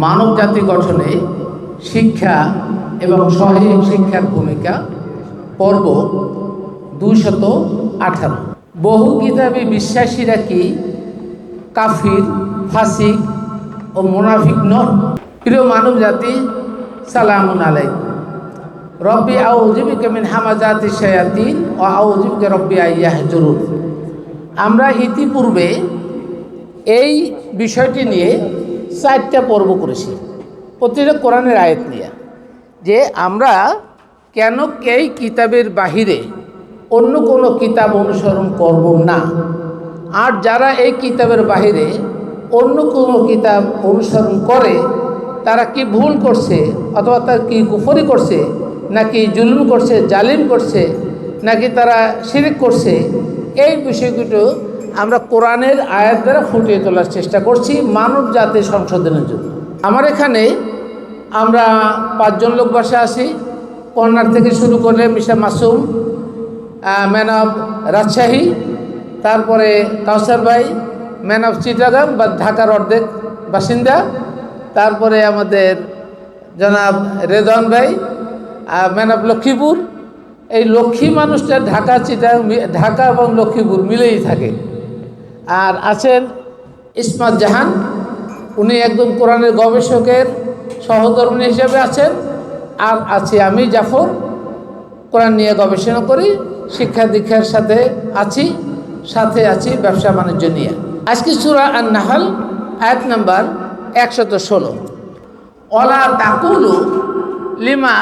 মানব জাতি গঠনে শিক্ষা এবং সহায়ক শিক্ষার ভূমিকা পর্ব 218। বহু কিতাবে বিশ্বাসীরা কি কাফির, ফাসিক ও মুনাফিক নন? প্রিয় মানব জাতি, সালামুন আলাইকুম। রব্বি আউযু বিকা মিন হামাযাতিশ শায়াতিন ওয়া আউযু বিকা রব্বি আইয়াহজুরুন। আমরা ইতিপূর্বে এই বিষয়টি নিয়ে 4টা পর্ব করেছি, প্রতিটা কোরআনের আয়াত নিয়ে, যে আমরা কেন এই কিতাবের বাহিরে অন্য কোনো কিতাব অনুসরণ করব না, আর যারা এই কিতাবের বাহিরে অন্য কোনো কিতাব অনুসরণ করে তারা কি ভুল করছে, অথবা তারা কি কুফরি করছে, নাকি জুলুম করছে, জালিম করছে, নাকি তারা শিরক করছে। এই বিষয়গুলো আমরা কোরআনের আয়াত দ্বারা ফুটিয়ে তোলার চেষ্টা করছি মানব জাতির সংশোধনের জন্য। আমার এখানে আমরা 5 জন লোক বসে আছি। কর্নার থেকে শুরু করে mister Masum, man of Rajshahi, তারপরে কাউসার ভাই, ম্যান অফ চিটাগাং বা ঢাকার অর্ধেক বাসিন্দা, তারপরে আমাদের জনাব রেদওয়ান ভাই, ম্যান অফ লক্ষ্মীপুর। এই লক্ষ্মী মানুষটা ঢাকা এবং লক্ষ্মীপুর মিলেই থাকে। আর আছেন ইসমাত জাহান, উনি একজন কোরআনের গবেষকের সহধর্মিণী হিসেবে আছেন। আর আছি আমি জাফর, কোরআন নিয়ে গবেষণা করি, শিক্ষা দীক্ষার সাথে আছি ব্যবসা বাণিজ্য নিয়ে। আজকে সূরা আন-নাহল আয়াত নাম্বার 116। ওয়ালা তাকুলু লিমা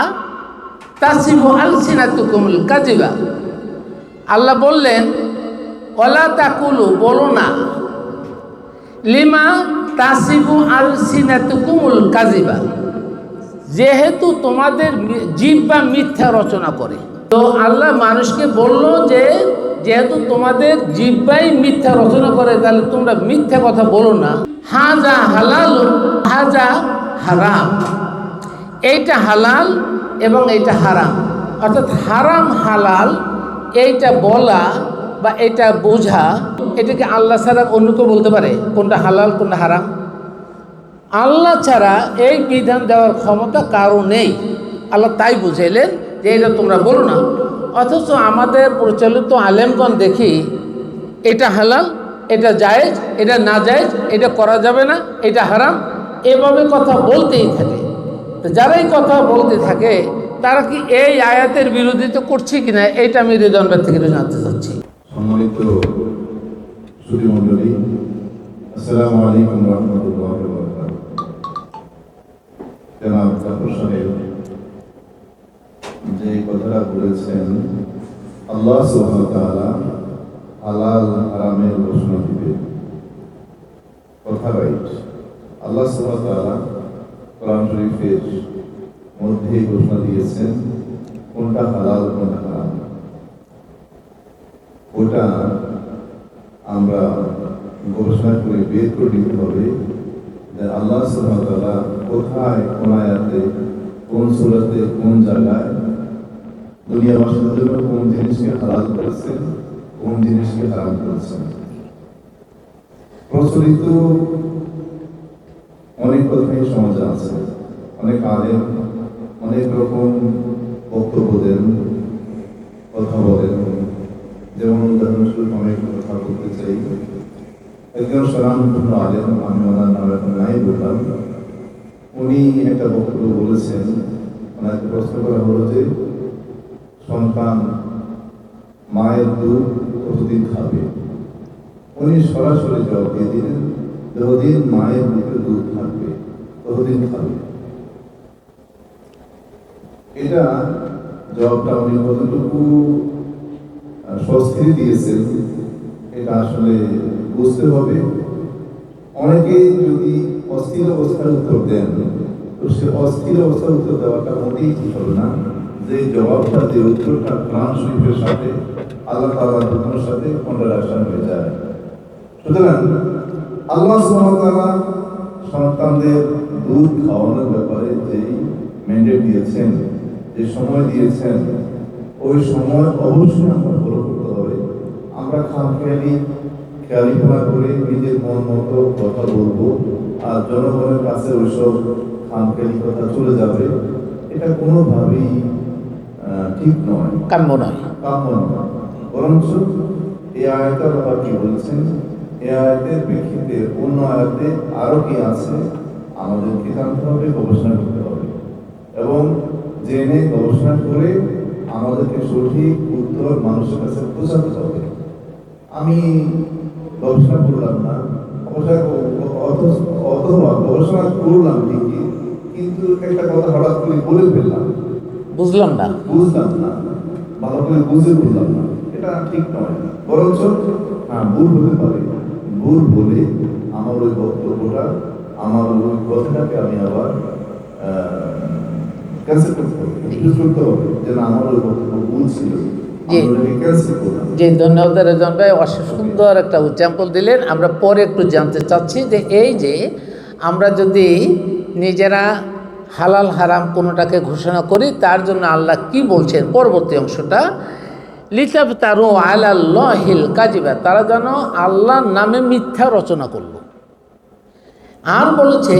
তাসিফু আলসিনাতুকুমুল কাযিবা। আল্লাহ বললেন, ওয়ালা তাকুলু, বলো না, লিমা তাসিফু আলসিনাতুকুমুল কাযিবা, যেহেতু তোমাদের জিহ্বা মিথ্যা রচনা করে। তো আল্লাহ মানুষকে বলল যে যেহেতু তোমাদের জিহ্বাই মিথ্যা রচনা করে, তাহলে তোমরা মিথ্যা কথা বলো না। হাজা হালাল, হাজা হারাম, এইটা হালাল এবং এইটা হারাম। অর্থাৎ হারাম হালাল এইটা বলা বা এটা বোঝা, এটাকে আল্লাহ ছাড়া অন্য কেউ বলতে পারে কোনটা হালাল কোনটা হারাম? আল্লাহ ছাড়া এই বিধান দেওয়ার ক্ষমতা কারো নেই। আল্লাহ তাই বুঝাইলেন যে এটা তোমরা বলো না। অথচ আমাদের প্রচলিত আলেমগণ দেখি এটা হালাল, এটা জায়েজ, এটা না জায়েজ, এটা করা যাবে না, এটা হারাম, এভাবে কথা বলতেই থাকে। তো যারাই কথা বলতে থাকে তারা কি এই আয়াতের বিরোধিতা করছে কিনা, এইটা আমি রেদওয়ান থেকে জানতে চাচ্ছি। সম্মানিত সুধী মণ্ডলী, আসসালামু আলাইকুম ওয়া রাহমাতুল্লাহি ওয়া বারাকাতুহু। জনাব জাফর সাহেব যে কথাটা বলেছেন, আল্লাহ সুবহানাহু ওয়া তাআলা হালাল হারামের ঘোষণা দিবে, কথা রাইট। আল্লাহ সুবহানাহু ওয়া তাআলা কোরআন শরীফের মধ্যে ঘোষণা দিয়েছেন কোনটা হালাল কোনটা হারাম। ওটা আমরা গবেষণা করে বের করে নিতে হবে যে আল্লাহ সুবহানাহু ওয়া তাআলা কোথায়, কোন আয়াতে, কোন সূরাতে, কোন জায়গায় দুনিয়াবাসীর জন্য কোন জিনিসকে হালাল করেছেন, কোন জিনিসকে হারাম করেছেন। প্রচলিত অনেক কথাই সমাজে আছে, অনেক আলেম অনেক রকম বক্তব্য দেন, কথা বলেন। যেমন উদাহরণস্বরূপ অনেক কথা বলতে চাই। একজন স্বনামধন্য আলেম, আমি ওনার নাম এখন নাই বললাম, উনি একটা বক্তব্য বলেছেন। ওনাকে প্রশ্ন করা হলো যে সন্তান মায়ের দুধ কতদিন খাবে? উনি সরাসরি জবাব দিয়ে দিলেন, যতদিন মায়ের বুকে দুধ থাকবে ততদিন খাবে। এটা জবাবটা উনি কতটুকু স্বস্তি দিয়েছেন এটা আসলে বুঝতে হবে। অনেকে যদি অস্থির অবস্থার উত্তর দেন, তো সে অস্থির অবস্থার উত্তর দেওয়াটা মোটেই ঠিক হবে না। যে জবাবটা, যে উত্তরটা কোরআন শরীফের সাথে, আল্লাহ তাআলার হুকুমের সাথে কন্ট্রাডিকশন হয়ে যায়। সুতরাং আল্লাহ সুবহানাহু ওয়া তাআলা সন্তানদের দুধ খাওয়ানোর ব্যাপারে যেই ম্যান্ডেট দিয়েছেন, যে সময় দিয়েছেন, ওই সময় অবশ্যই আমরা ফলো করতে হবে। আমরা খামখেয়ালি খেয়ালিপনা করে নিজের মন মতো কথা বলবো আর জনগণের কাছে ওইসব খামখেয়ালি কথা চলে যাবে, এটা কোনোভাবেই ঠিক নয়, কাম্য নয়। কাম্য নয়। বরঞ্চ এই আয়াতে আল্লাহ কি বলছেন, এই আয়াতের প্রেক্ষিতে অন্য আয়াতে আরো কি আছে আমাদেরকে জানতে হবে, গবেষণা করতে হবে এবং জেনে গবেষণা করে আমাদেরকে সঠিক উত্তর মানুষের কাছে পৌঁছাতে হবে। আমি গবেষণা করলাম না, অথবা গবেষণা করলাম ঠিকই, কিন্তু একটা কথা হঠাৎ করে বলে ফেললাম, বুঝলাম না, ভালো করে বুঝে বললাম না, এটা ঠিক নয়। বরঞ্চ ভুল হতে পারে, ভুল বলে আমার ওই বক্তব্যটা, আমার ওই কথাটাকে আমি আবার ক্যান্সেল করতে হবে, করতে হবে যে না, আমার ওই বক্তব্য ভুল ছিল। যে ধন্যবাদ রেজন ভাই, অসুন্দর একটা এক্সাম্পল দিলেন। আমরা পরে একটু জানতে চাচ্ছি যে এই যে আমরা যদি নিজেরা হালাল হারাম কোনোটাকে ঘোষণা করি, তার জন্য আল্লাহ কি বলছেন পরবর্তী অংশটা, লিতাফতারু আলাল্লাহিল কাযিবা, তারা যেন আল্লাহর নামে মিথ্যা রচনা করলো। আর বলেছে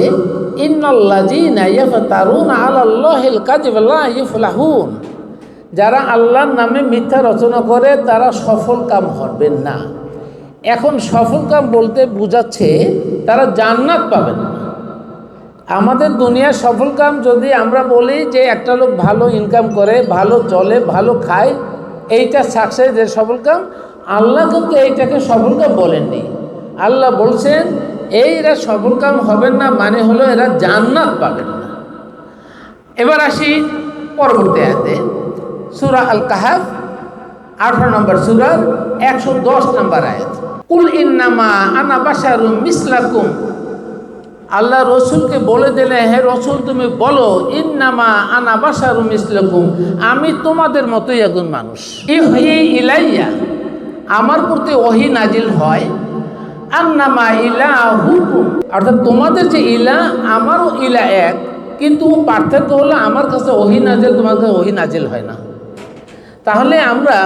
ইন্নাল্লাযীনা ইয়াফতারুনা আলাল্লাহিল কাযিবা লা ইফলাহুন, যারা আল্লাহর নামে মিথ্যা রচনা করে তারা সফল কাম হবেন না। এখন সফল কাম বলতে বোঝাচ্ছে তারা জান্নাত পাবেন না। আমাদের দুনিয়ার সফল কাম যদি আমরা বলি যে একটা লোক ভালো ইনকাম করে, ভালো চলে, ভালো খায়, এইটা সাকসেসের সফল কাম, আল্লাহ কিন্তু এইটাকে সফল কাম বলেননি। আল্লাহ বলছেন এরা সফল কাম হবেন না, মানে হলো এরা জান্নাত পাবেন না। এবার আসি পরবর্তী আয়াতে, সূরা আল কাহাফ 18 নম্বর সূরার 110 নম্বর আয়াত, কুল ইন্নামা আনা বাশারুম মিসলাকুম, আল্লাহ রসুলকে বলে দিলে, হে রসুল তুমি বলো, ইন্নামা আনা বাশারুম মিসলাকুম, আমি তোমাদের মতোই একজন মানুষ। ইলাইয়া, আমার প্রতি ওহী নাজিল হয়, আন্নামা ইলাহুকুম, অর্থাৎ তোমাদের যে ইলা আমারও ইলা এক, কিন্তু পার্থক্য হলো আমার কাছে ওহী নাজিল, তোমার কাছে ওহী নাজিল হয় না। তাহলে আমরা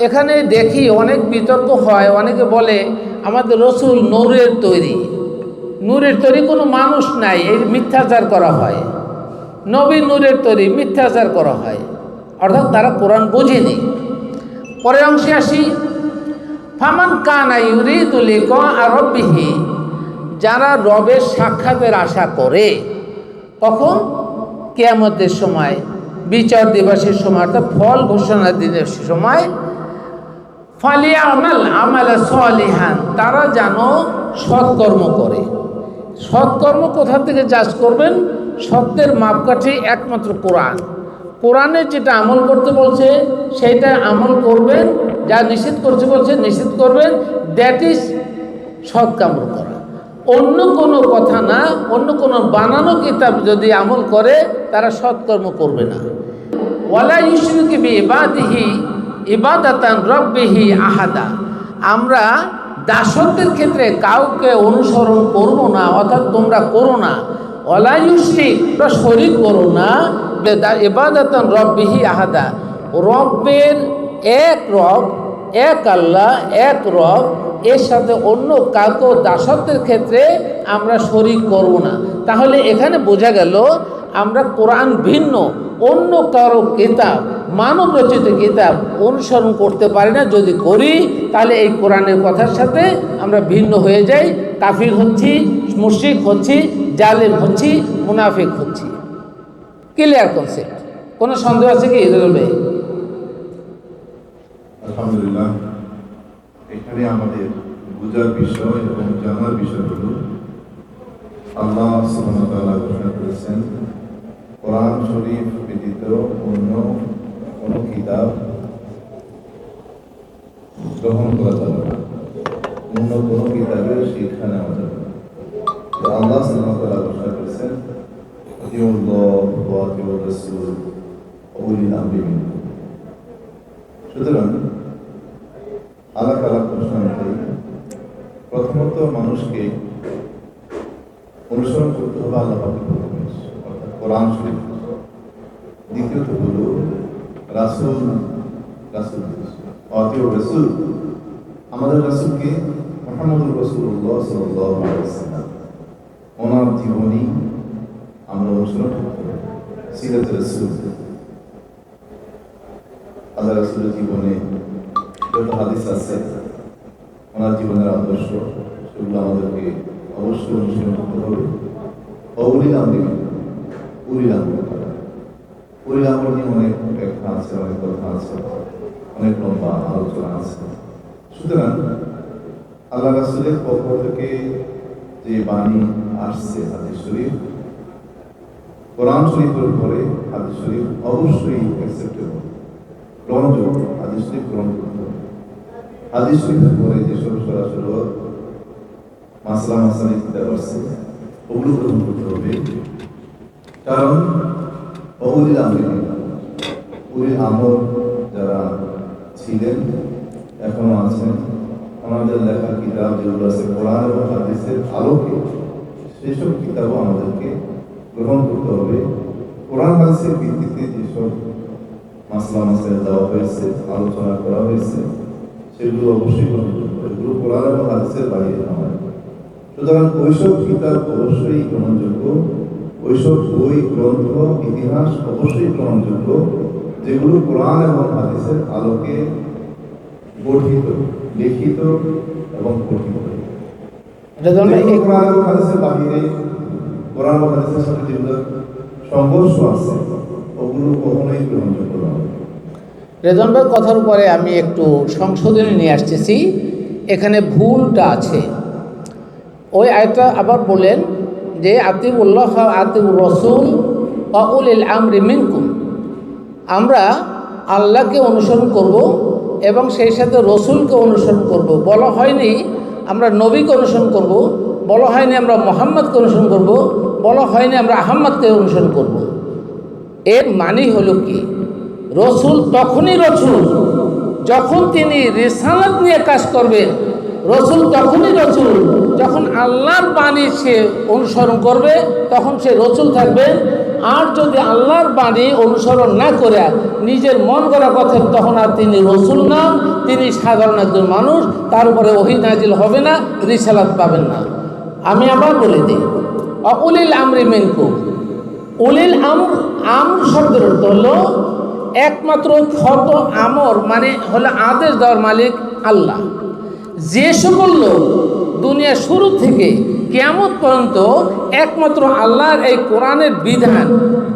এখানে দেখি অনেক বিতর্ক হয়, অনেকে বলে আমাদের রসুল নূরের তৈরি, নূরের তৈরি, কোনো মানুষ নাই, এই মিথ্যাচার করা হয়। নবী নূরের তৈরি, মিথ্যাচার করা হয়, অর্থাৎ তারা কোরআন বোঝেনি। পরের অংশে আসি, ফামান কানা ইউরিদু লিকা রাব্বিহি, যারা রবের সাক্ষাতের আশা করে, কখন? কিয়ামতের সময়, বিচার দিবসের সময়, অর্থাৎ ফল ঘোষণার দিনের সময়, ফালিয়ামাল আমালা সালিহান, তারা যেন সৎকর্ম করে। সৎকর্ম কোথা থেকে জাজ করবেন? সত্যের মাপকাঠি একমাত্র কোরআন। কোরআনে যেটা আমল করতে বলছে সেইটা আমল করবেন, যা নিষেধ করছে বলছে নিষেধ করবেন, দ্যাট ইজ সৎকর্ম করা। অন্য কোনো কথা না, অন্য কোনো বানানো কিতাব যদি আমল করে তারা সৎকর্ম করবে না। ওয়ালা ইউশরিকু বিইবাদিহি ইবাদাতান রাব্বিহি আহাদা, আমরা দাসত্বের ক্ষেত্রে কাউকে অনুসরণ করব না, অর্থাৎ তোমরা করো না, ওয়ালা ইউশরিক, তোমরা শরীক করো না, ইবাদাতান রাব্বিহি আহাদা, রবের এক রব, এক আল্লাহ, এক রব, এর সাথে অন্য কাউকে দাসত্বের ক্ষেত্রে আমরা শরীক করব না। তাহলে এখানে বোঝা গেল আমরা কোরআন ভিন্ন অন্য কারো কিতাব, মানব রচিত কিতাব অনুসরণ করতে পারি না। যদি করি তাহলে এই কোরআনের কথার সাথে আমরা ভিন্ন হয়ে যাই, কাফির হচ্ছি, মুশরিক হচ্ছি, জালেম হচ্ছি, মুনাফিক হচ্ছি। Clear concept? কোনো সন্দেহ আছে কি? আলহামদুলিল্লাহ, এখানে আমাদের বুঝার বিষয় এবং জানার বিষয় হল, আল্লাহ সুবহানাহু ওয়া তাআলা ঘোষণা করেছেন কোরআন শরীফ ব্যতীত অন্য কোনো কিতাব গ্রহণ করা যাবে না, অন্য কোনো কিতাবের শিক্ষা নেওয়া যাবে না। তো আল্লাহ সুবহানাহু ওয়া তাআলা ঘোষণা করেছেন আতিউল্লাহ ওয়া আতিউর রাসূল ওয়া উলিল আমরি মিনকুম। সুতরাং আল্লাহ তাআলা ঘোষণা অনুযায়ী প্রথমত মানুষকে অনুসরণ করতে হবে আল্লাহ পাকের হুকুম, অর্থাৎ কোরআন শরীফ। দ্বিতীয়ত হল রাসূল, আমাদের রাসূলকে মুহাম্মদুর রাসূলুল্লাহ সাল্লাল্লাহু আলাইহি ওয়াসাল্লাম, ওনার জীবনী আমরা অনুসরণ করতে হবে। সিরাত রাসূল, আল্লাহ রাসূলের জীবনে যত হাদিস আছে, ওনার জীবনের আদর্শ, সেগুলো আমাদেরকে অবশ্যই অনুসরণ করতে হবে। উলিল আমরি নিয়ে অনেক ব্যাখ্যা আছে, অনেক কথা আছে, অনেক লম্বা আলোচনা আছে। সুতরাং আল্লাহ রাসূলের পক্ষ থেকে যে বাণী আসছে হাদিস শরীফ, কোরআন শরীফের উপরে হাদিস শরীফ অবশ্যই অ্যাকসেপ্টেবল, গ্রহণযোগ্য। হাদিস শরীফ গ্রহণ করতে হবে। হাদিস শরীফের পরে যেসব সরাসরি মাসালি কিতাব আসছে, ওগুলো গ্রহণ করতে হবে। কারণ উলিল আমর যারা ছিলেন, এখনো আছেন, আমাদের লেখা কিতাব যেগুলো আছে কোরআন এবং হাদিসের আলোকে, সেসব কিতাবও আমাদেরকে গ্রহণ করতে হবে। কোরআন হাদিসের ভিত্তিতে যেসব মাসাইল দেওয়া হয়েছে, আলোচনা করা হয়েছে, সেগুলো অবশ্যই গ্রহণযোগ্য। এগুলো কোরআন এবং হাদিসের বাইরে নয়। সুতরাং ওইসব কিতাব অবশ্যই গ্রহণযোগ্য, ওইসব বই, গ্রন্থ, ইতিহাস অবশ্যই গ্রহণযোগ্য, যেগুলো কোরআন এবং হাদিসের আলোকে গঠিত, লিখিত এবং পঠিত। কোরআন এবং হাদিসের বাহিরে, কোরআন এবং হাদিসের সাথে যেগুলো সংঘর্ষ আছে, ওগুলো কখনোই গ্রহণযোগ্য নয়। রেজন ভাই কথার উপরে আমি একটু সংশোধনী নিয়ে আসতেছি, এখানে ভুলটা আছে। ওই আয়াতটা আবার বলেন যে আতিউল্লাহ আতিউর রাসূল ওয়া উলিল আমরি মিনকুম, আমরা আল্লাহকে অনুসরণ করব এবং সেই সাথে রসুলকে অনুসরণ করব। বলা হয়নি আমরা নবীকে অনুসরণ করব, বলা হয়নি আমরা মুহাম্মদকে অনুসরণ করব, বলা হয়নি আমরা আহম্মদকে অনুসরণ করব। এর মানে হলো কি, রসুল তখনই রসুল যখন তিনি রিসালাত নিয়ে কাজ করবেন। রসুল তখনই রসুল যখন আল্লাহর বাণী সে অনুসরণ করবে, তখন সে রসুল থাকবেন। আর যদি আল্লাহর বাণী অনুসরণ না করে নিজের মন গড়া কথা, তখন আর তিনি রসুল না, তিনি সাধারণ একজন মানুষ, তার উপরে ওহী নাজিল হবে না, রিসালাত পাবেন না। আমি আবার বলে দিই, উলিল আমরি মিনকুম, উলিল আমর শব্দের অর্থ হলো একমাত্র খত আমর, মানে হলো আদেশ দেওয়ার মালিক আল্লাহ। যে সকল লোক দুনিয়া শুরু থেকে কিয়ামত পর্যন্ত একমাত্র আল্লাহর এই কোরআনের বিধান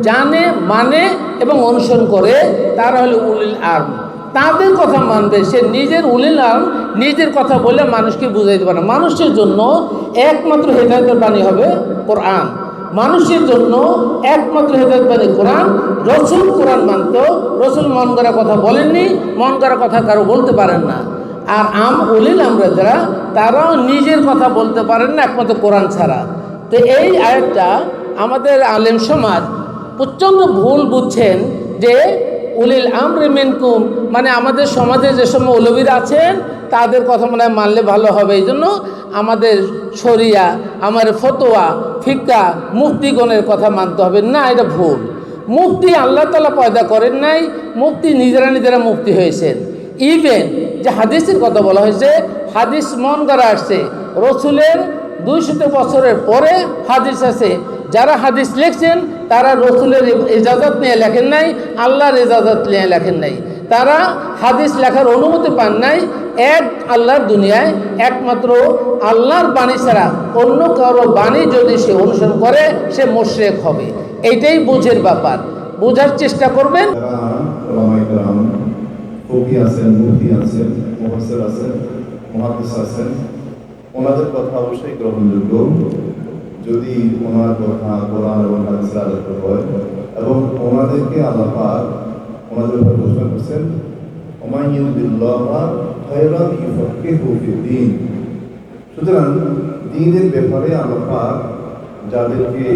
জানে, মানে এবং অনুসরণ করে, তারা হলো উলিল আমর। তাদের কথা মানবে। সে নিজের উলিল আমর নিজের কথা বলে মানুষকে বুঝাইতে পারে। মানুষের জন্য একমাত্র হেদায়েতের বাণী হবে কোরআন, মানুষের জন্য একমাত্র হেদায়েত বাণী কোরআন। রসুল কোরআন মানত, রসুল মন করা কথা বলেননি, মন করা কথা কারো বলতে পারেন না। আর উলিল আমর যারা, তারাও নিজের কথা বলতে পারেন না একমাত্র কোরআন ছাড়া। তো এই আয়াতটা আমাদের আলেম সমাজ প্রচণ্ড ভুল বুঝছেন যে উলিল আমরি মিনকুম মানে আমাদের সমাজে যে সময় মৌলবীরা আছেন তাদের কথা মনে হয় মানলে ভালো হবে, এই জন্য আমাদের শরিয়া, আমাদের ফতোয়া, ফিকহা, মুফতিগণের কথা মানতে হবে না। এটা ভুল। মুফতি আল্লাহ তাআলা পয়দা করেন নাই, মুফতি নিজেরা মুফতি হয়েছেন। ইভেন যে হাদিসের কথা বলা হয়েছে, হাদিস মন করা আসছে, রসুলের 200 বছরের পরে হাদিস আছে। যারা হাদিস লিখছেন তারা রসুলের ইজাজত নিয়ে লেখেন নাই, আল্লাহর ইজাজত নিয়ে লেখেন নাই। তারা হাদিস লেখার অনুমতি পান নাই। এক আল্লাহর দুনিয়ায় একমাত্র আল্লাহর বাণী ছাড়া অন্য কারো বাণী যদি সে অনুসরণ করে, সে মুশরিক হবে। এইটাই বুঝের ব্যাপার, বোঝার চেষ্টা করবেন। কবি আছেন, মুফতি আছেন, মুফাসসির আছেন, মুহাদ্দিস আছেন, ওনাদের কথা অবশ্যই গ্রহণযোগ্য যদি ওনার কথা কোরআন এবং হাদিসের আলোকে হয়, এবং ওনাদেরকে আল্লাহ পাক ওনাদের উপর ঘোষণা করছেন, ওমান ইউরিদুল্লাহা খায়রান ইউফাক্কিহু ফিদ্দীন। সুতরাং দ্বীনের ব্যাপারে আল্লাহ পাক যাদেরকে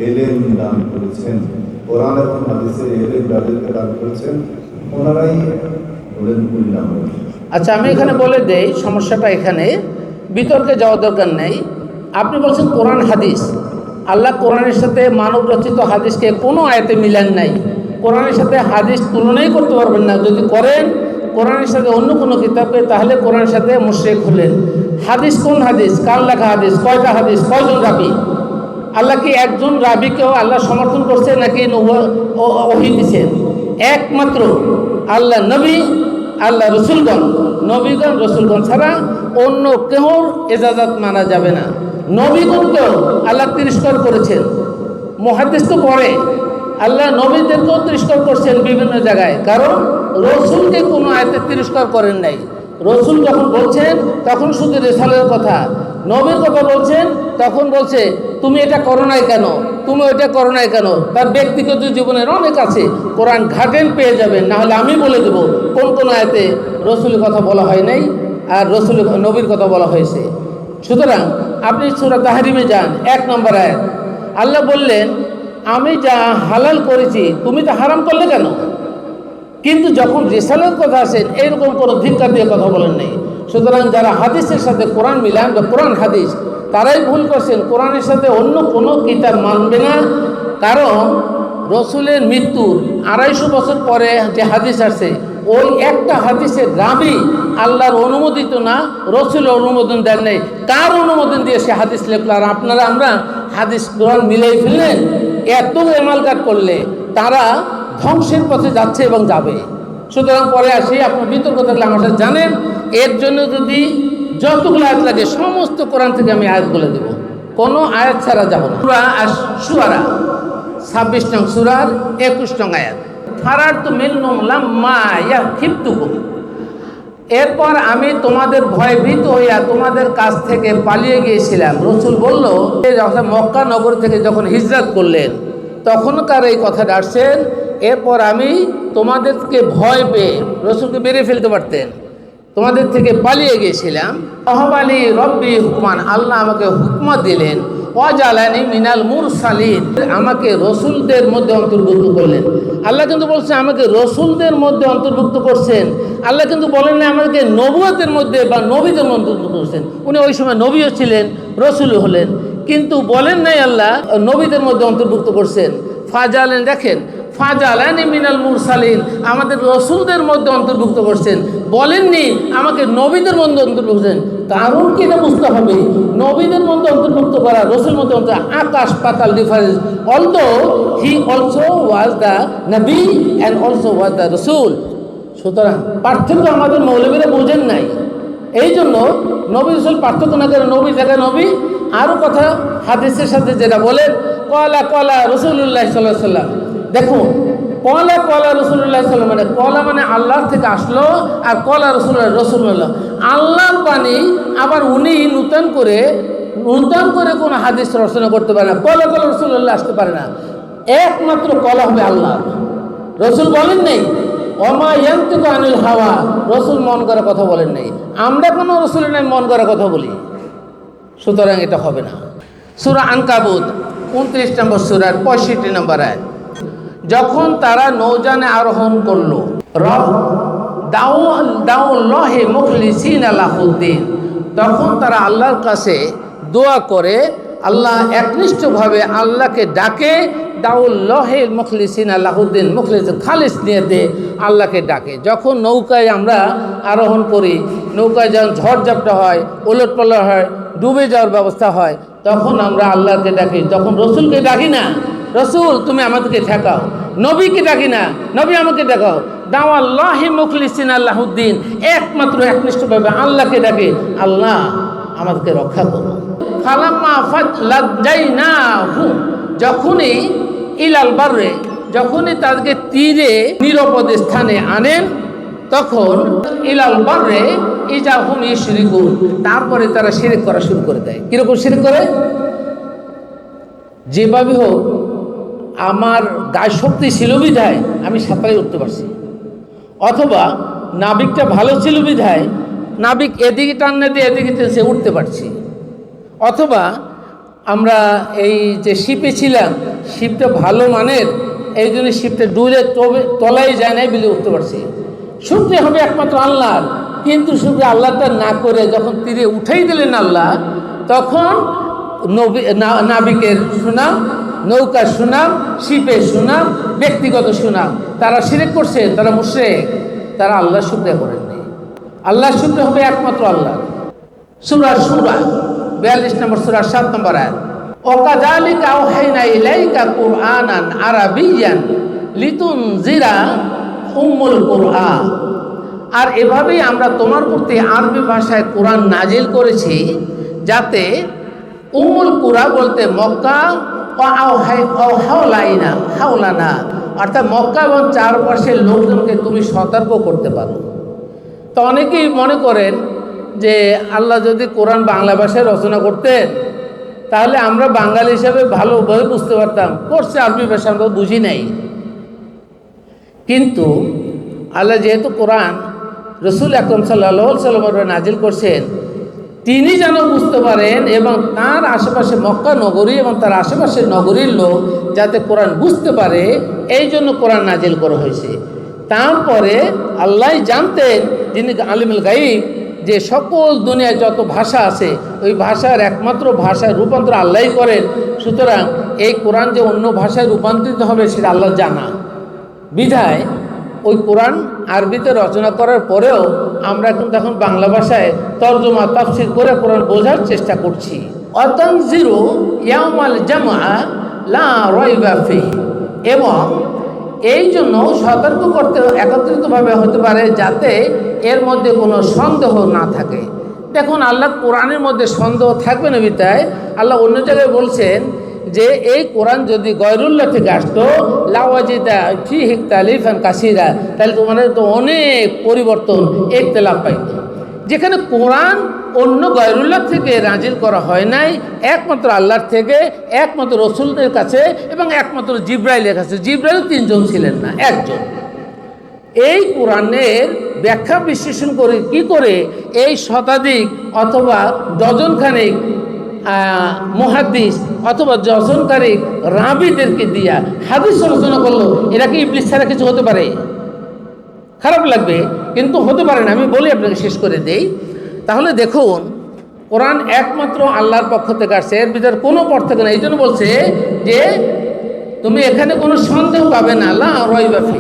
ইলম দান করেছেন, কোরআন এবং হাদিসের ইলম যাদেরকে দান করেছেন, ওনারাই বলেন উলিল আমর। আচ্ছা, আমি এখানে বলে দেই, সমস্যাটা এখানে বিতর্কে যাওয়ার দরকার নেই। আপনি বলছেন কোরআন হাদিস, আল্লাহ কোরআনের সাথে মানব রচিত হাদিসকে কোনো আয়াতে মিলান নাই। কোরআনের সাথে হাদিস তুলনাই করতে পারবেন না। যদি করেন কোরআনের সাথে অন্য কোনো কিতাবকে, তাহলে কোরআনের সাথে মুশরিক হলেন। হাদিস কোন হাদিস, কার লেখা হাদিস, কয়টা হাদিস, কয়জন রাবি? আল্লাহ কি একজন রাবিকেও আল্লাহ সমর্থন করছে নাকি ওহী দিচ্ছেন? একমাত্র আল্লাহ নবী, আল্লাহ রসুলগণ, নবীগণ রসুলগণ ছাড়া অন্য কেউ এজাজত মানা যাবে না। নবীগণকেও আল্লাহ তিরস্কার করেছেন। মুহাদ্দিস তো পড়ে, আল্লাহ নবীদেরকেও তিরস্কার করছেন বিভিন্ন জায়গায়, কারণ রসুলকে কোনো আয়াতে তিরস্কার করেন নাই। রসুল যখন বলছেন তখন শুধু রিসালাতের কথা, নবীর কথা বলছেন তখন বলছে তুমি এটা করো নাই কেন, তুমি ওইটা করো নাই কেন। তার ব্যক্তিগত জীবনের অনেক আছে, কোরআন ঘাটেন পেয়ে যাবেন, না হলে আমি বলে দেবো কোন কোন আয়াতে রসুলের কথা বলা হয় নাই আর রসুল নবীর কথা বলা হয়েছে। সুতরাং আপনি সূরা তাহরিমে যান, 1 নম্বর আয়াত, আল্লাহ বললেন আমি যা হালাল করেছি তুমি তা হারাম করলে কেন? কিন্তু যখন রিসালাতের কথা আসেন এইরকম কোনো ধিক্কার দিয়ে কথা বলেন নাই। সুতরাং যারা হাদিসের সাথে কোরআন মিলান বা কোরআন হাদিস, তারাই ভুল করছেন। কোরআনের সাথে অন্য কোনো কিতাব মানবে না, কারণ রসুলের মৃত্যুর 250 বছর পরে যে হাদিস আসছে ওই একটা হাদিসের রাবি আল্লাহর অনুমোদিত না, রসুলের অনুমোদন দেন নেই। কার অনুমোদন দিয়ে সে হাদিস লেখল? আর আমরা হাদিস কোরআন মিলাই ফেললেন। এত এমালকাট করলে তারা ধ্বংসের পথে যাচ্ছে এবং যাবে। সুতরাং পরে আসি, আপনার বিতর্ক থাকলে আমার সাথে জানেন। এর জন্য যদি যতগুলো আয়াত লাগে সমস্ত কোরআন থেকে আমি আয়াত বলে দেব, কোনো আয়াত ছাড়া যাব না। সূরা আশ-শুআরা 26 নং সূরার 21 নং আয়াত, ফারারতু মিনহুম লাম্মা ইয়াখিফতুকুম, এরপর আমি তোমাদের ভয়ভীত হইয়া তোমাদের কাছ থেকে পালিয়ে গিয়েছিলাম। রসুল বলল যখন মক্কা নগর থেকে যখন হিজরত করলেন তখনকার এই কথাটা আসছেন, এরপর আমি তোমাদেরকে ভয় পেয়ে, রসুলকে মেরে ফেলতে পারতেন, তোমাদের থেকে পালিয়ে গিয়েছিলাম। অহবালি রব্বি হুকমান, আল্লাহ আমাকে হুকমা দিলেন, ওয়াজালানি মিনাল মুরসালিন, আমাকে রসুলদের মধ্যে অন্তর্ভুক্ত করলেন। আল্লাহ কিন্তু বলছেন আমাকে রসুলদের মধ্যে অন্তর্ভুক্ত করছেন। আল্লাহ কিন্তু বলেন না আমাকে নবুয়তের মধ্যে বা নবীদের মধ্যে অন্তর্ভুক্ত করছেন। উনি ওই সময় নবীও ছিলেন, রসুলও হলেন, কিন্তু বলেন নাই আল্লাহ নবীদের মধ্যে অন্তর্ভুক্ত করছেন। ফাজালেন, দেখেন, ফাজালানি মিনাল মুরসালিন, আমাদের রসুলদের মধ্যে অন্তর্ভুক্ত করছেন, বলেননি আমাকে নবীদের মধ্যে অন্তর্ভুক্ত করছেন। কারণ কি এটা বুঝতে হবে, নবীদের মধ্যে অন্তর্ভুক্ত করা, রসুলের মধ্যে আকাশ পাতাল difference. Although he also was the নবী অ্যান্ড অলসো ওয়াজ দ্য রসুল। সুতরাং পার্থক্য আমাদের মৌলবীরা বোঝেন নাই, এই জন্য নবী রসুল পার্থক্য না করে নবী জায়গায় নবী। আরও কথা হাদিসের সাথে যেটা বলেন, কলা কলা রসুল্লাহ সাল্লাল্লাহু আলাইহি ওয়াসাল্লাম, দেখুন কলা কলা রসুল্লাহ সাল্লাম, মানে কলা মানে আল্লাহর থেকে আসলো, আর কলা রসুল্লাহ আল্লাহর বাণী। আবার উনি নূতন করে কোনো হাদিস রচনা করতে পারে না, কলা কলা রসুল্লাহ আসতে পারে না। একমাত্র কলা হবে আল্লাহ। রসুল বলেন নেই ওমা ইয়ানতিকু আনিল হাওয়া, রসুল মন করা কথা বলেন নাই। আমরা কোনো রসুলের নাই মন করা কথা বলি, সুতরাং এটা হবে না। সূরা আনকাবুত 29 নম্বর সূরার 65 নম্বর আয়াত, যখন তারা নৌযানে আরোহণ করলো, দাউল্লাহি মুখলিসিনা লাহুদ্দিন, তখন তারা আল্লাহর কাছে দোয়া করে, আল্লাহ একনিষ্ঠভাবে আল্লাহকে ডাকে, দাউল্লাহি মুখলিসিনা লাহুদ্দিন, মুখলিস খালিস নিয়তে আল্লাহকে ডাকে। যখন নৌকায় আমরা আরোহণ করি, নৌকায় যখন ঝড়ঝাপটা হয়, ওলটপালট হয়, ডুবে যাওয়ার ব্যবস্থা হয়, তখন আমরা আল্লাহকে ডাকি, তখন রসুলকে ডাকি না, রসুল তুমি আমাদেরকে ঠেকাও। নবীকে ডাকি না, নবী আমাকে দেখাও। দাওয়াল্লাহি মুখলিসিনা লাহুদ্দিন, একমাত্র একনিষ্ঠভাবে আল্লাহকে ডাকে, আল্লাহ আমাদেরকে রক্ষা করো। ফালাম্মা ফাতলাজাইনাহু, যখনই ইলাল বাররে, যখনই তাদেরকে তীরে নিরাপদ স্থানে আনেন, তখন ইলাল বাররে ইজা হুম ইশরিকুন, তারপরে তারা শিরক করা শুরু করে দেয়। কিরকম শিরক করে? যেভাবে হোক আমার গায়ে শক্তি ছিল বিধায় আমি সাঁতারে উঠতে পারছি, অথবা নাবিকটা ভালো ছিল বিধায় নাবিক এদিকে টান্না দিয়ে এদিকে সে উঠতে পারছি, অথবা আমরা এই যে শিপে ছিলাম, শিপটা ভালো মানের, এই জন্য শিপটা ডুবে তলায় যায় না বিলে উঠতে পারছি। শুনতে হবে একমাত্র আল্লাহর, কিন্তু শুধু আল্লাহটা না করে যখন তীরে উঠাই দিলেন আল্লাহ, তখন নাবিকের সুনাম, নৌকার সুনাম, শিপের সুনাম, ব্যক্তিগত সুনাম, তারা শিরক করছে, তারা মুশরিক, তারা আল্লাহর শুকরিয়া করেননি। আল্লাহর শুকরিয়া হবে একমাত্র আল্লাহ। সূরা সূরা 42 নম্বর সূরা 7 নম্বর আয়াত। ওয়াকাযালিকা আওহাইনা ইলাইকা কুরআনান আরাবিয়ান লিতুনজিরা উম্মুল কুরআন। আর এভাবেই আমরা তোমার প্রতি আরবি ভাষায় কোরআন নাজিল করেছি, যাতে উম্মুল কুরা বলতে মক্কা হাওলানা, অর্থাৎ মক্কা এবং চারপাশের লোকজনকে তুমি সতর্ক করতে পারো। তো অনেকেই মনে করেন যে আল্লাহ যদি কোরআন বাংলা ভাষায় রচনা করতেন তাহলে আমরা বাঙালি হিসাবে ভালোভাবে বুঝতে পারতাম, করছে আরবি ভাষা আমরা বুঝি নাই। কিন্তু আল্লাহ যেহেতু কোরআন রসুল আকরাম সাল্লাল্লাহু আলাইহি ওয়াসাল্লাম নাজিল করছেন, তিনি যেন বুঝতে পারেন এবং তার আশেপাশে মক্কা নগরী এবং তার আশেপাশের নগরীর লোক যাতে কোরআন বুঝতে পারে, এই জন্য কোরআন নাজিল করা হয়েছে। তারপরে আল্লাহ জানতেন, যিনি আলিমুল গায়ব, যে সকল দুনিয়ায় যত ভাষা আছে ওই ভাষার একমাত্র ভাষায় রূপান্তর আল্লাহই করেন। সুতরাং এই কোরআন যে অন্য ভাষায় রূপান্তরিত হবে সেটা আল্লাহ জানা। বিধায় ওই কোরআন আরবিতে রচনা করার পরেও আমরা কিন্তু এখন বাংলা ভাষায় তর্জমা তাফসীর করে কোরআন বোঝার চেষ্টা করছি। ওয়াতানজিরু ইয়াউমাল জামআ লা রাইবা ফিহি, এবং এই জন্য সতর্ক করতে একত্রিতভাবে হতে পারে যাতে এর মধ্যে কোনো সন্দেহ না থাকে। দেখুন, আল্লাহ কোরআনের মধ্যে সন্দেহ থাকবে না বিধায় আল্লাহ অন্য জায়গায় বলছেন যে এই কোরআন যদি গয়রুল্লাহ থেকে আসতো লাওয়াজিদা ফিহি ইখতিলাফান কাসীরা, তাহলে তোমাদের তো অনেক পরিবর্তন ইখতিলাফ পাইত। যেখানে কোরআন অন্য গয়রুল্লাহ থেকে নাজিল করা হয় নাই, একমাত্র আল্লাহর থেকে, একমাত্র রসুলদের কাছে এবং একমাত্র জিবরাইলের কাছে। জিবরাইল 3 জন ছিলেন না, 1 জন। এই কোরআনের ব্যাখ্যা বিশ্লেষণ করে কি করে এই শতাধিক অথবা ডজনখানেক মুহাদ্দিস অথবা ডজনখানেক রাবিদেরকে দিয়া হাদিস রচনা করলো, এরা কি ইবলিস ছাড়া কিছু হতে পারে? খারাপ লাগবে, কিন্তু হতে পারে না। আমি বলি, আপনাকে শেষ করে দেই। তাহলে দেখুন, কোরআন একমাত্র আল্লাহর পক্ষ থেকে আসছে, এর ভিতরে কোনো পার্থক্য নেই। এই জন্য বলছে যে তুমি এখানে কোনো সন্দেহ পাবে না। লা রাইবা ফি,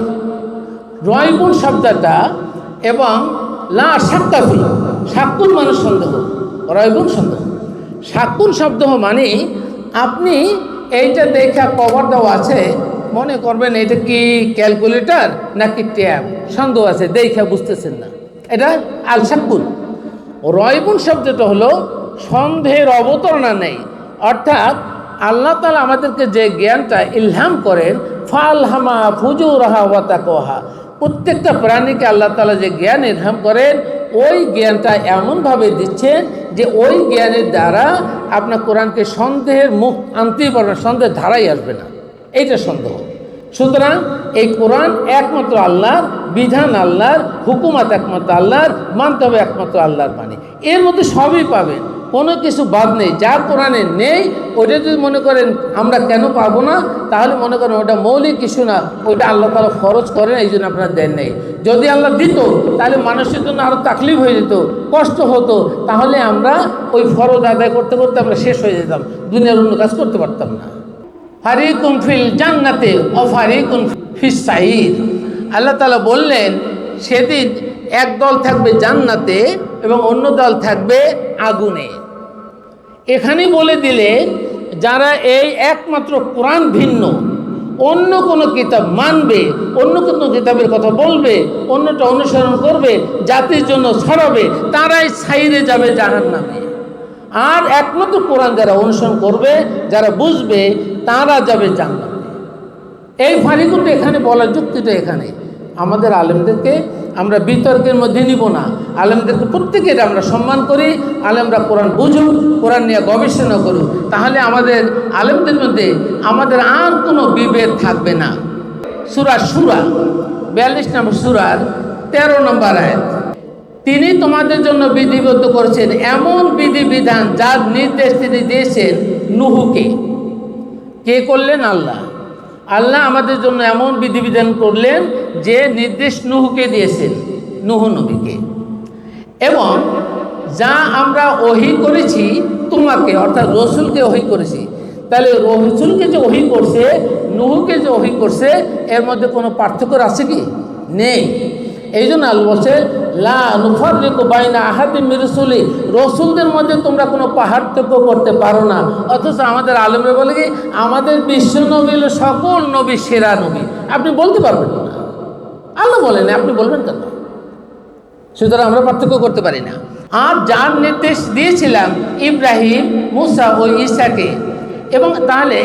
রয়বুন শব্দটা এবং লা শাক্কা ফি, শাক্কুন মানে সন্দেহ, রয়বুন সন্দেহ। শাক্কুন শব্দ মানে আপনি এইটা দেখা কভার দেওয়া আছে, মনে করবেন এটা কি ক্যালকুলেটর নাকি ট্যাব, সন্দেহ আছে, দেখা বুঝতেছেন না, এটা আল শাক্কুন। রয়বুন শব্দটা হলো সন্দেহের অবতারণা নেই, অর্থাৎ আল্লাহ তাআলা আমাদেরকে যে জ্ঞানটা ইলহাম করেন, ফালহামা ফুজুরহা ওয়া তাকওয়াহা, প্রত্যেকটা প্রাণীকে আল্লাহ তাআলা যে জ্ঞান ইলহাম করেন ওই জ্ঞানটা এমনভাবে দিচ্ছেন যে ওই জ্ঞানের দ্বারা আপনার কোরআনকে সন্দেহের মুখ আনতেই পারবে না, সন্দেহের ধারাই আসবে না, এইটা সন্দেহ। সুতরাং এই কোরআন একমাত্র আল্লাহর বিধান, আল্লাহর হুকুমাত একমাত্র আল্লাহর, মানতে হবে একমাত্র আল্লাহর বাণী। এর মধ্যে সবই পাবেন, কোনো কিছু বাদ নেই। যা কোরআনে নেই ওইটা যদি মনে করেন আমরা কেন পাবো না, তাহলে মনে করেন ওটা মৌলিক কিছু না, ওইটা আল্লাহ তাআলা ফরজ করেন, এই জন্য আপনারা দেন নেই। যদি আল্লাহ দিত তাহলে মানুষের জন্য আরও তাকলিফ হয়ে যেত, কষ্ট হতো, তাহলে আমরা ওই ফরজ আদায় করতে করতে আমরা শেষ হয়ে যেতাম, দুনিয়ার অন্য কাজ করতে পারতাম না। ফারিকুন ফিল জান্নাতে ও ফারিকুন ফিস সাইর, আল্লাহ তাআলা বললেন সেদিন এক দল থাকবে জান্নাতে এবং অন্য দল থাকবে আগুনে। এখানেই বলে দিলে যারা এই একমাত্র কোরআন ভিন্ন অন্য কোনো কিতাব মানবে, অন্য কোনো কিতাবের কথা বলবে, অন্যটা অনুসরণ করবে, জাতির জন্য ছড়াবে, তারাই সাইরে যাবে জাহান্নামে। আর একমাত্র কোরআন যারা অনুসরণ করবে, যারা বুঝবে, তারা যাবে জান্নাতে। এই ফারিকুনটা এখানে বলার যুক্তিটা এখানে। আমাদের আলেমদেরকে আমরা বিতর্কের মধ্যে নিব না, আলেমদেরকে প্রত্যেকের আমরা সম্মান করি। আলেমরা কোরআন বুঝুক, কোরআন নিয়ে গবেষণা করুক, তাহলে আমাদের আলেমদের মধ্যে আমাদের আর কোনো বিভেদ থাকবে না। সূরা সূরা 42 নম্বর সূরার 13 নম্বর আয়াত, তিনি তোমাদের জন্য বিধিবদ্ধ করেছেন এমন বিধিবিধান যার নির্দেশ তিনি দিয়েছেন নূহকে। কে করলেন? আল্লাহ। আল্লাহ আমাদের জন্য এমন বিধিবিধান করলেন যে নির্দেশ নূহকে দিয়েছেন, নূহ নবীকে। এবং যা আমরা ওহী করেছি তোমাকে, অর্থাৎ রসুলকে ওহী করেছি। তাহলে রসুলকে যে ওহী করছে, নূহকে যে ওহী করছে, এর মধ্যে কোনো পার্থক্য আছে কি? নেই। এই জন্য আল্লাহ বলছে লা নুফাররিকু বাইনা আহাদিম মির রাসূলি, রসুলদের মধ্যে তোমরা কোনো পার্থক্য করতে পারো না। অথচ আমাদের আলেমরা বলে কি আমাদের বিশ্ব নবী হলো সকল নবী সেরা নবী, আপনি বলতে পারবেন না, আল্লাহ বলেন, আপনি বলবেন কেন? সুতরাং আমরা পার্থক্য করতে পারি না। আর যার নির্দেশ দিয়েছিলাম ইব্রাহিম, মুসা ও ঈসাকে, এবং তাহলে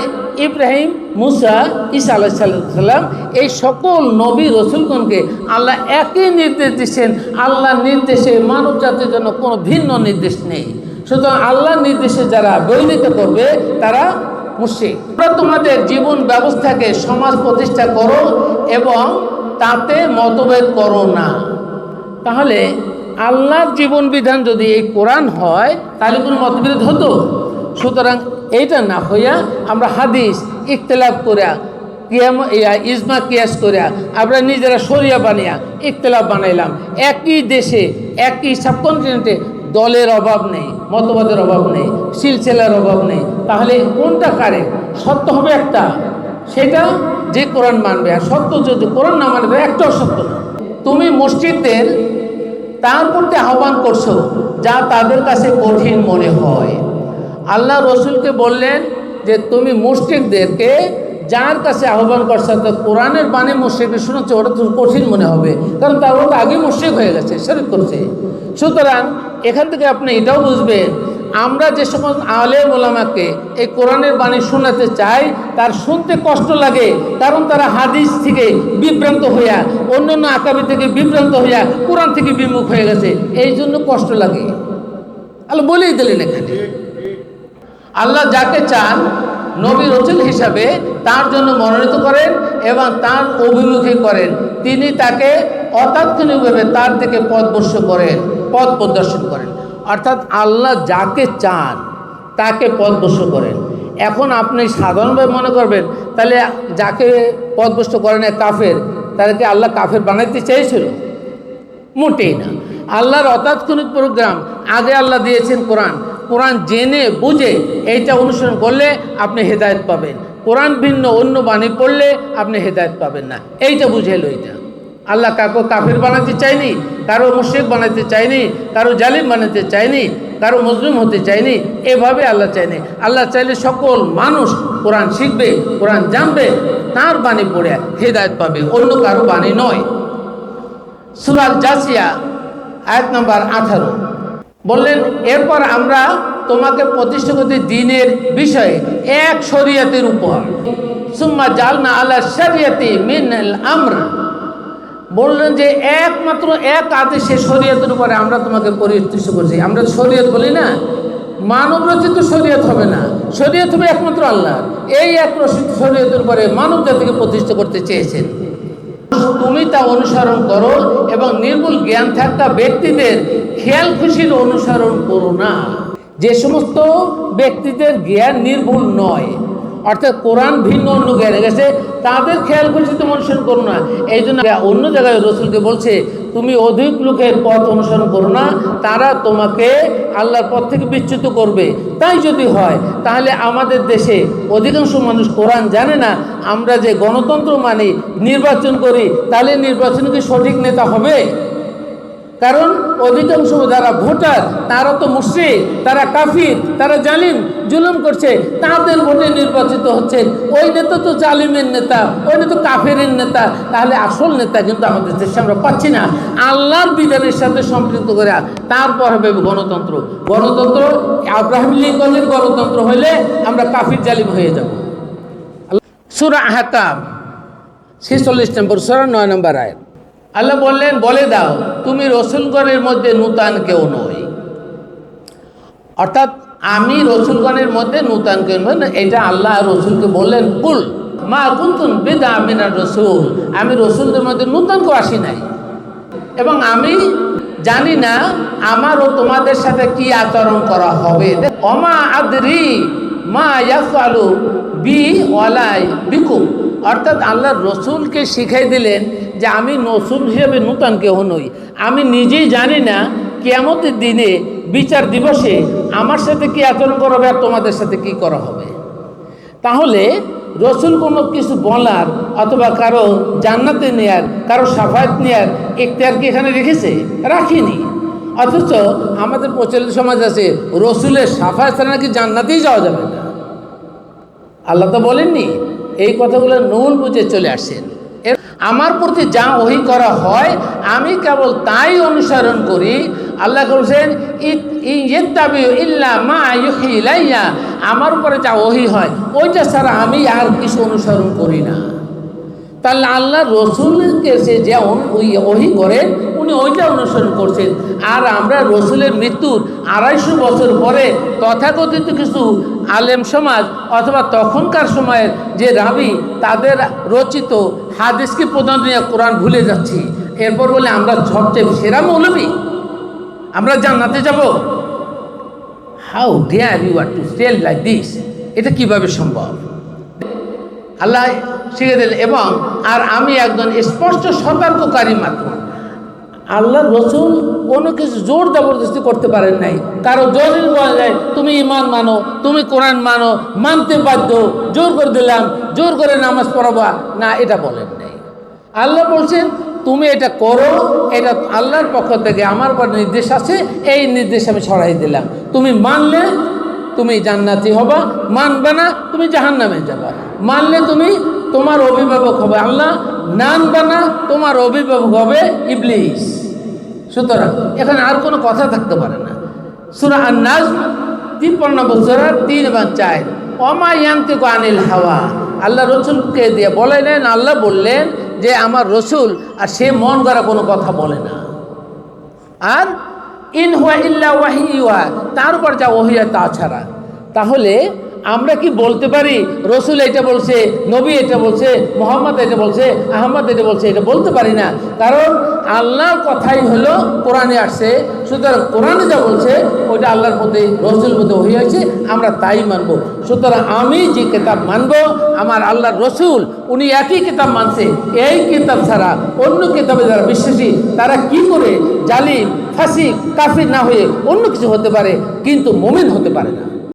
ইব্রাহিম, মুসা, ঈসা আলাইহিস সালাম এই সকল নবী রসুলগণকে আল্লাহ একই নির্দেশ দিচ্ছেন। আল্লাহর নির্দেশে মানব জাতির জন্য কোনো ভিন্ন নির্দেশ নেই। সুতরাং আল্লাহর নির্দেশে যারা বৈরিত করবে তারা মুশরিক। তোমরা তোমাদের জীবন ব্যবস্থাকে সমাজ প্রতিষ্ঠা করো এবং তাতে মতভেদ করো না। তাহলে আল্লাহর জীবন বিধান যদি এই কোরআন হয় তাহলে কোনো মতবিরোধ হতো? সুতরাং এইটা না হইয়া আমরা হাদিস ইখতিলাফ করিয়া ইজমা কিয়াস করিয়া আমরা নিজেরা শরিয়া বানিয়া ইখতিলাফ বানাইলাম। একই দেশে একই সাবকন্টিনেন্টে দলের অভাব নেই, মতবাদের অভাব নেই, সিলসিলার অভাব নেই। তাহলে কোনটা কারে? সত্য হবে একটা, সেটা যে কোরআন মানবে। আর সত্য যদি কোরআন না মানবে একটাও সত্য না। তুমি মসজিদদের তার প্রতি আহ্বান করছো যা তাদের কাছে কঠিন মনে হয়। আল্লাহ রসুলকে বললেন যে তুমি মুশরিকদেরকে যার কাছে আহ্বান করছো তো কোরআনের বাণী মুশরিক শোনাচ্ছে, ওটা তো কঠিন মনে হবে, কারণ তার ওটা আগে মুশরিক হয়ে গেছে, শিরক করছে। সুতরাং এখান থেকে আপনি এটাও বুঝবেন আমরা যে সমস্ত আলেম ওলামাকে এই কোরআনের বাণী শোনাতে চাই তার শুনতে কষ্ট লাগে, কারণ তারা হাদিস থেকে বিভ্রান্ত হইয়া, অন্যান্য আকাবি থেকে বিভ্রান্ত হইয়া কোরআন থেকে বিমুখ হয়ে গেছে, এই জন্য কষ্ট লাগে। আল্লাহ বলেই দিলেন এখানে আল্লাহ যাকে চান নবী রসুল হিসাবে তার জন্য মনোনীত করেন এবং তার অভিমুখী করেন। তিনি তাকে অতাৎক্ষণিকভাবে তার থেকে পথ প্রদর্শন করেন। অর্থাৎ আল্লাহ যাকে চান তাকে পথভ্রষ্ট করেন। এখন আপনি সাধারণভাবে মনে করবেন তাহলে যাকে পথভ্রষ্ট করেন কাফের, তাদেরকে আল্লাহ কাফের বানাইতে চেয়েছিল? মোটেই না। আল্লাহর অতাৎক্ষণিক প্রোগ্রাম আগে আল্লাহ দিয়েছেন কোরআন। কোরআন জেনে বুঝে এইটা অনুসরণ করলে আপনি হেদায়েত পাবেন। কোরআন ভিন্ন অন্য বাণী পড়লে আপনি হেদায়েত পাবেন না। এইটা বুঝে এলো। এইটা আল্লাহ কাউকে কাফের বানাতে চায়নি, কারো মুশরিক বানাতে চায়নি, কারো জালিম বানাতে চায়নি, কারো মজলুম হতে চায়নি। এভাবে আল্লাহ চায়নি। আল্লাহ চাইলে সকল মানুষ কোরআন শিখবে, কোরআন জানবে, তার বাণী পড়ে হেদায়েত পাবে, অন্য কারো বাণী নয়। সূরা জাসিয়া আয়াত নাম্বার 18 বললেন এরপর আমরা তোমাকে প্রতিষ্ঠা করতে দ্বীনের বিষয়ে এক শরীয়তের উপর, সুম্মা জালনা আলা শরিয়তি মিনাল আমর, বললেন যে একমাত্র এক আদেশে শরীয়তের উপরে আমরা তোমাকে প্রতিষ্ঠা করছি। আমরা শরীয়ত বলি না, মানব রচিত শরীয়ত হবে না, শরীয়ত হবে একমাত্র আল্লাহ। এই এক শরীয়তের উপরে মানব জাতিকে প্রতিষ্ঠা করতে চেয়েছেন। তুমি তা অনুসরণ করো এবং নির্ভুল জ্ঞান থাকা ব্যক্তিদের খেয়াল খুশির অনুসরণ করো না। যে সমস্ত ব্যক্তিদের জ্ঞান নির্ভুল নয়, অর্থাৎ কোরআন ভিন্ন অন্য জ্ঞানে গেছে, তাদের খেয়াল খুশিতে অনুসরণ করো না। এই জন্য অন্য জায়গায় রসুলকে বলছে তুমি অধিক লোকের পথ অনুসরণ করো না, তারা তোমাকে আল্লাহর পথ থেকে বিচ্যুত করবে। তাই যদি হয় তাহলে আমাদের দেশে অধিকাংশ মানুষ কোরআন জানে না। আমরা যে গণতন্ত্র মানি, নির্বাচন করি, তাহলে নির্বাচনে কি সঠিক নেতা হবে? কারণ অধিকাংশ যারা ভোটার তারা তো মুশরিক, তারা কাফির, তারা জালিম, জুলুম করছে, তাদের ভোটে নির্বাচিত হচ্ছেন। ওই নেতা তো জালিমের নেতা, ওই নেতা তো কাফেরের নেতা। তাহলে আসল নেতা কিন্তু আমাদের দেশে আমরা পাচ্ছি না। আল্লাহর বিধানের সাথে সম্পৃক্ত করে তারপর হবে গণতন্ত্র। গণতন্ত্র আব্রাহাম লিঙ্কনের গণতন্ত্র হইলে আমরা কাফির জালিম হয়ে যাব। সূরা আহকাম 46 নম্বর সূরা 9 নম্বর আয়াত আল্লাহ বললেন বলে দাও তুমি রসুলগণের মধ্যে নূতন কেউ নই। অর্থাৎ আমি রসুলগণের মধ্যে নূতন কেউ নই, এটা আল্লাহ রসুলকে বললেন কুল মা কুনতুম বিদআ মিনার রাসূল, আমি রসুলদের মধ্যে নূতন কেউ আসি নাই এবং আমি জানি না আমারও তোমাদের সাথে কি আচরণ করা হবে। ওমা আদরি মা ইয়াফআলু বি ওয়ালা বিকুম, অর্থাৎ আল্লাহ রসুলকে শিখাই দিলেন যে আমি রসুল হিসেবে নূতন কেউ নই। আমি নিজেই জানি না কিয়ামতের দিনে বিচার দিবসে আমার সাথে কি আচরণ করা হবে আর তোমাদের সাথে কি করা হবে। তাহলে রসুল কোনো কিছু বলার অথবা কারো জান্নাতে নেয়ার, কারো সাফায়াত নেয়ার এখতিয়ার কি এখানে রেখেছে? রাখিনি। অথচ আমাদের প্রচলিত সমাজ আছে রসুলের সাফায়াত ছাড়া নাকি জান্নাতেই যাওয়া যাবে না। আল্লাহ তো বলেননি। এই কথাগুলো নূল বুঝে চলে আসেন। আমার প্রতি যা ওহী করা হয় আমি কেবল তাই অনুসরণ করি। আল্লাহ বলছেন ইল্লা মা ইউহি ইলাইয়া, আমার উপরে যা ওহী হয় ওইটা ছাড়া আমি আর কিছু অনুসরণ করি না। তাহলে আল্লাহ রসুলকে যে ওহী করেন উনি ওইটা অনুসরণ করছেন। আর আমরা রসুলের মৃত্যুর 250 বছর পরে তথাকথিত কিছু আলেম সমাজ অথবা তখনকার সময়ের যে রাবি তাদের রচিত হাদিসকে প্রধান নিয়ে কোরআন ভুলে যাচ্ছি। এরপর বলে আমরা সবচেয়ে সেরা মৌলবী, আমরা জান্নাতে যাব। How dare you are to tell like this? এটা কিভাবে সম্ভব? আল্লাহ শিখে দিলেন। এবং আর আমি একজন স্পষ্ট সতর্ককারী মাত্র। আল্লাহ রসুল কোনো কিছু জোর জবরদস্তি করতে পারেন নাই। কারো জোরে বলা যায় তুমি ইমান মানো, তুমি কোরআন মানো, মানতে বাধ্য, জোর করে দিলাম, জোর করে নামাজ পড়াবা না, এটা বলেন নাই। আল্লাহ বলছেন তুমি এটা করো, এটা আল্লাহর পক্ষ থেকে আমার পর নির্দেশ আছে, এই নির্দেশ আমি ছড়াই দিলাম। তুমি মানলে তুমি জান্নাতি হবা, মানবে না তুমি জাহান্নামে যাবা। মানলে তুমি তোমার অভিভাবক হবে আল্লাহ, মানবে না তোমার অভিভাবক হবে ইবলিস। সুতরাং এখানে আর কোনো কথা থাকতে পারে না। সূরা আন-নাজম 53 3 এবং 4 ওমা ইয়ান্তিকু আনিল হাওয়া। আল্লাহ রসুলকে দিয়ে বলেন, আল্লাহ বললেন যে আমার রসুল আর সে মন গড়া কোনো কথা বলে না। আর ইন হুয়া ইল্লা ওয়াহি ইউহা, তার উপর যা ওহী তা ছাড়া। তাহলে আমরা কি বলতে পারি রসুল এটা বলছে, নবী এটা বলছে, মোহাম্মদ এটা বলছে, আহমদ এটা বলছে? এটা বলতে পারি না। কারণ আল্লাহর কথাই হলো কোরআনে আসছে। সুতরাং কোরআনে যা বলছে ওইটা আল্লাহর প্রতি রসুল প্রতি ওহী হয়েছে, আমরা তাই মানব। সুতরাং আমি যে কিতাব মানব আমার আল্লাহর রসুল উনি একই কিতাব মানছে। এই কিতাব ছাড়া অন্য কিতাবে যারা বিশ্বাসী তারা কি করে জালিম, ফাসিক, কাফির না হয়ে অন্য কিছু হতে পারে, কিন্তু মুমিন হতে পারে না।